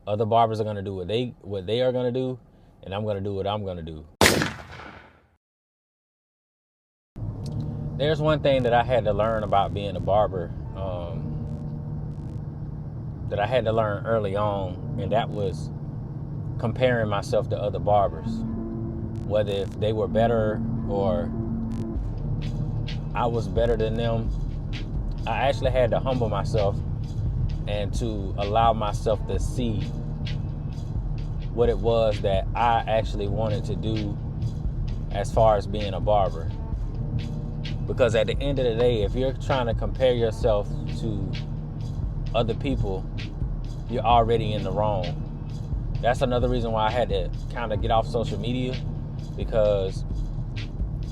Other barbers are gonna do what they are gonna do, and I'm gonna do what I'm gonna do. There's one thing that I had to learn about being a barber, that I had to learn early on, and that was comparing myself to other barbers, whether if they were better or I was better than them. I actually had to humble myself and to allow myself to see what it was that I actually wanted to do as far as being a barber. Because at the end of the day, if you're trying to compare yourself to other people, you're already in the wrong. That's another reason why I had to kind of get off social media, because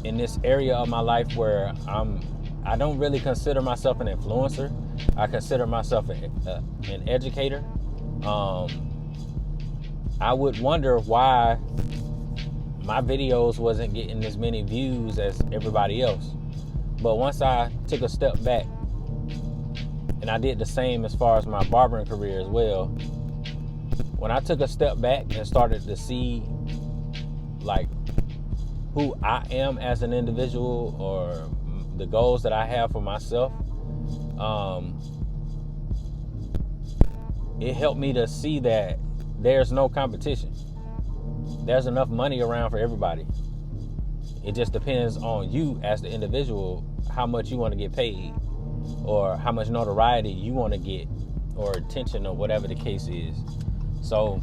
in this area of my life where I don't really consider myself an influencer. I consider myself an educator. I would wonder why my videos wasn't getting as many views as everybody else. But once I took a step back, and I did the same as far as my barbering career as well, when I took a step back and started to see like who I am as an individual or the goals that I have for myself, it helped me to see that there's no competition. There's enough money around for everybody. It just depends on you as the individual, how much you want to get paid or how much notoriety you want to get or attention or whatever the case is. So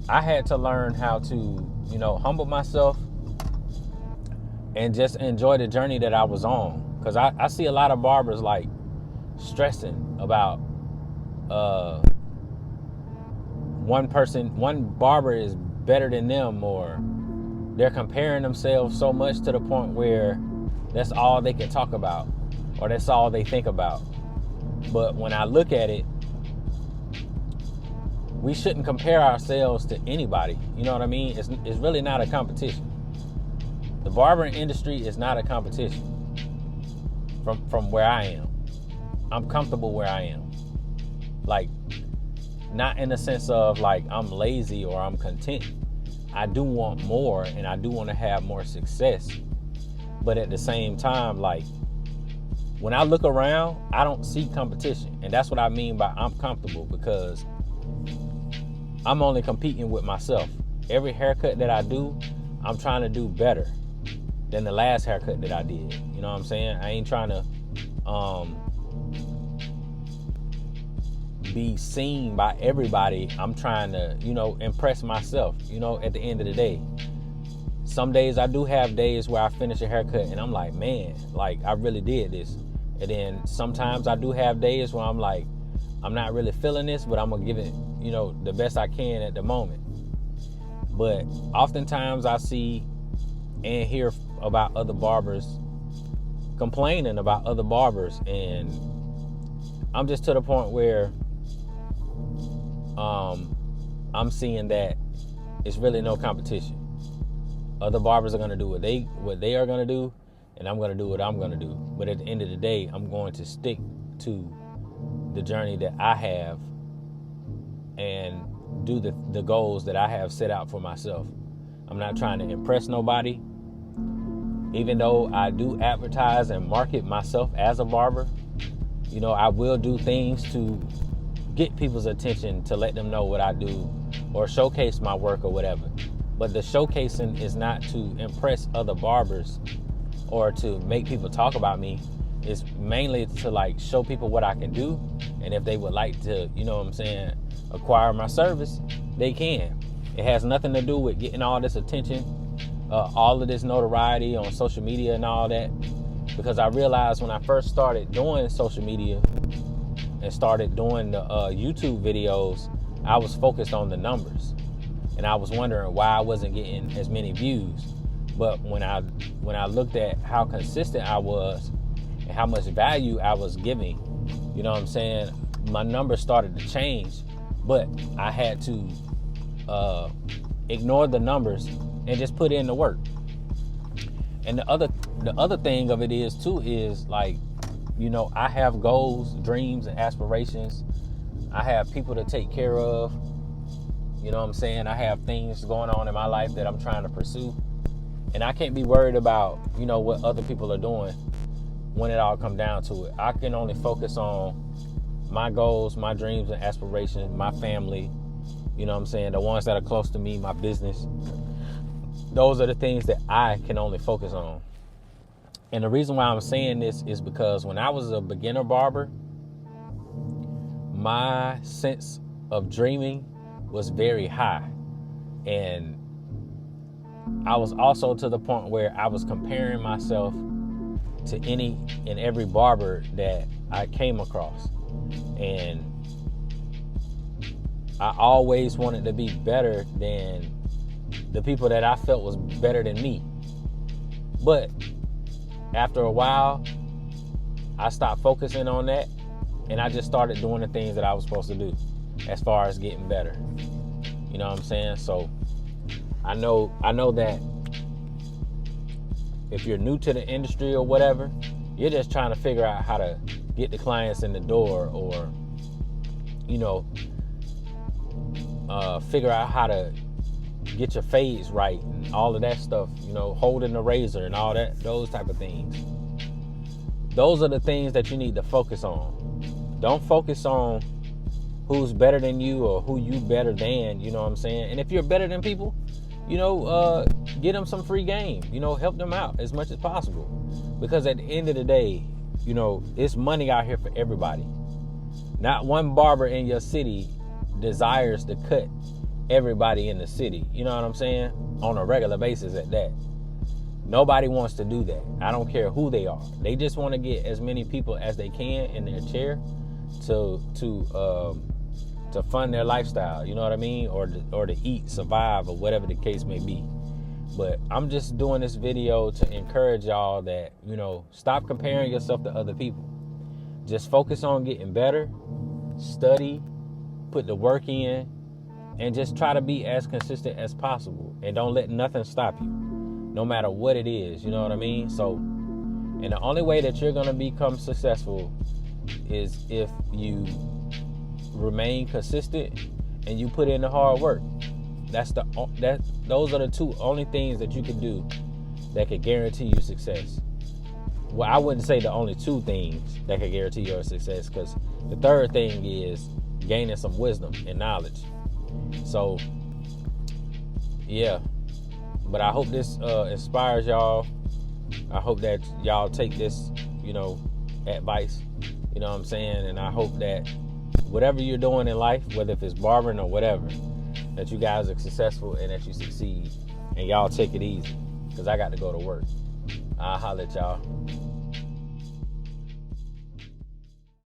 I had to learn how to, humble myself and just enjoy the journey that I was on. Because I see a lot of barbers like stressing about one barber is better than them, or they're comparing themselves so much to the point where that's all they can talk about or that's all they think about. But when I look at it, we shouldn't compare ourselves to anybody. You know what I mean? It's really not a competition. The barbering industry is not a competition from where I am. I'm comfortable where I am. Like, not in the sense of like I'm lazy or I'm content. I do want more and I do want to have more success. But at the same time, like, when I look around, I don't see competition. And that's what I mean by I'm comfortable, because I'm only competing with myself. Every haircut that I do, I'm trying to do better than the last haircut that I did. You know what I'm saying? I ain't trying to be seen by everybody. I'm trying to, impress myself, at the end of the day. Some days I do have days where I finish a haircut and I'm like, man, like I really did this. And then sometimes I do have days where I'm like, I'm not really feeling this, but I'm gonna give it, the best I can at the moment. But oftentimes I see and hear about other barbers complaining about other barbers, and I'm just to the point where I'm seeing that it's really no competition. Other barbers are gonna do what they are gonna do, and I'm gonna do what I'm gonna do. But at the end of the day, I'm going to stick to the journey that I have and do the goals that I have set out for myself. I'm not trying to impress nobody. Even though I do advertise and market myself as a barber, I will do things to get people's attention, to let them know what I do or showcase my work or whatever. But the showcasing is not to impress other barbers or to make people talk about me. It's mainly to like show people what I can do. And if they would like to, acquire my service, they can. It has nothing to do with getting all this attention, all of this notoriety on social media and all that. Because I realized when I first started doing social media and started doing the YouTube videos, I was focused on the numbers. And I was wondering why I wasn't getting as many views. But when I looked at how consistent I was and how much value I was giving, my numbers started to change. But I had to ignore the numbers and just put in the work. And the other thing of it is like, I have goals, dreams, and aspirations. I have people to take care of. You know what I'm saying? I have things going on in my life that I'm trying to pursue. And I can't be worried about, what other people are doing when it all comes down to it. I can only focus on my goals, my dreams and aspirations, my family, you know what I'm saying? The ones that are close to me, my business. Those are the things that I can only focus on. And the reason why I'm saying this is because when I was a beginner barber, my sense of dreaming was very high. And I was also to the point where I was comparing myself to any and every barber that I came across. And I always wanted to be better than the people that I felt was better than me. But after a while, I stopped focusing on that, and I just started doing the things that I was supposed to do as far as getting better. You know what I'm saying? So I know that if you're new to the industry or whatever, you're just trying to figure out how to get the clients in the door, or figure out how to get your fades right and all of that stuff, holding the razor and all that, those type of things. Those are the things that you need to focus on. Don't focus on who's better than you or who you better than, you know what I'm saying? And if you're better than people, get them some free game, help them out as much as possible. Because at the end of the day, it's money out here for everybody. Not one barber in your city desires to cut everybody in the city. You know what I'm saying? On a regular basis at that. Nobody wants to do that. I don't care who they are. They just want to get as many people as they can in their chair to fund their lifestyle. You know what I mean? Or to eat, survive, or whatever the case may be. But I'm just doing this video to encourage y'all that, stop comparing yourself to other people. Just focus on getting better, study, put the work in, and just try to be as consistent as possible. And don't let nothing stop you, no matter what it is. You know what I mean? So, and the only way that you're going to become successful is if you remain consistent and you put in the hard work. Those are the two only things that you can do that could guarantee you success. Well, I wouldn't say the only two things that could guarantee your success, because the third thing is gaining some wisdom and knowledge. So, yeah. But I hope this inspires y'all. I hope that y'all take this, advice. You know what I'm saying? And I hope that whatever you're doing in life, whether if it's barbering or whatever, that you guys are successful and that you succeed. And y'all take it easy, because I got to go to work. I'll holler at y'all.